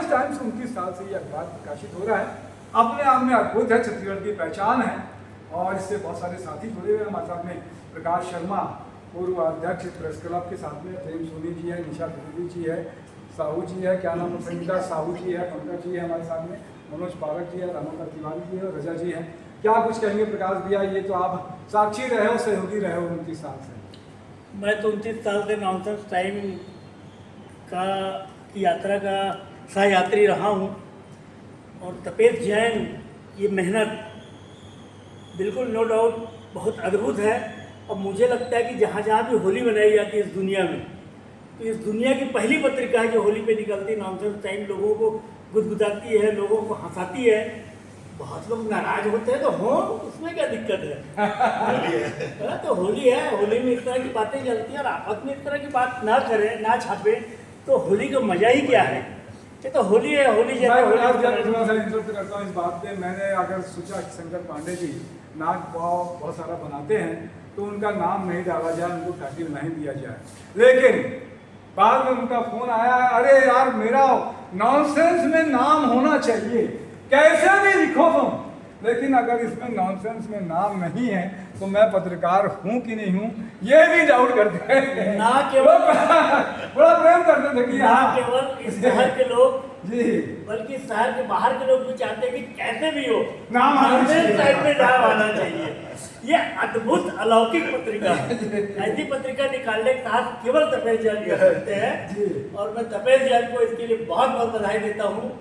Much time से 29 साल से ये अखबार प्रकाशित हो रहा है। अपने आप में अद्भुत है, छत्तीसगढ़ की पहचान है और इससे बहुत सारे साथी जुड़े हुए हैं हमारे साथ में। प्रकाश शर्मा पूर्व अध्यक्ष प्रेस क्लब के साथ में, प्रेम सोनी जी है, निशा त्रिवेदी जी है, साहू जी है, क्या नाम है, संगीता साहू जी है, पंकज जी है हमारे साथ में, मनोज पारक जी है, रामाकर तिवारी जी है और रजा जी है। क्या कुछ कहेंगे प्रकाश भैया, ये तो आप साक्षी रहे हो, सहयोगी रहे हो 29 साल से। मैं तो 29 साल से नॉनसेंस टाइम का यात्रा का सहयात्री रहा हूँ और तपेश जैन ये मेहनत बिल्कुल नो डाउट बहुत अद्भुत है। और मुझे लगता है कि जहाँ जहाँ भी होली मनाई जाती है इस दुनिया में, तो इस दुनिया की पहली पत्रिका है जो होली पे निकलती है। नॉनसेंस टाइम लोगों को गुदगुदाती है, लोगों को हंसाती है। बहुत लोग नाराज होते हैं तो हो, उसमें क्या दिक्कत है? तो होली है, होली में इस तरह की बातें चलती हैं और आपस में इस तरह की बात ना करें, ना छापे तो होली का मजा ही क्या है? ये तो होली है, होली मैं थोड़ा सा इंटरप्ट करता हूँ इस बात पे। मैंने अगर सोचा कि शंकर पांडे जी नाग पाव बहुत सारा बनाते हैं तो उनका नाम नहीं डाला जाए, उनको टाइटल नहीं दिया जाए, लेकिन बाद में उनका फोन आया, अरे यार मेरा नॉनसेंस में नाम होना चाहिए, कैसे भी लिखो तुम, लेकिन अगर इसमें नॉनसेंस में नाम नहीं है तो मैं पत्रकार हूँ कि नहीं हूँ, ये भी डाउट करते हैं। ना केवल बड़ा प्रेम करते थे कि ना केवल इस शहर के लोग जी, बल्कि शहर के बाहर के लोग भी चाहते हैं कि कैसे भी हो नाम आना चाहिए। साइड में नाम आना चाहिए। ये अद्भुत अलौकिक पत्रिका है। ऐसी पत्रिका निकालने का साहस केवल तपेश जैन कर सकते हैं और मैं तपेश जैन को इसके लिए बहुत बहुत बधाई देता हूँ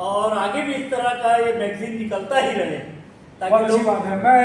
और आगे भी इस तरह का ये मैगजीन निकलता ही रहे ताकि बहुत अच्छी बात है। मैं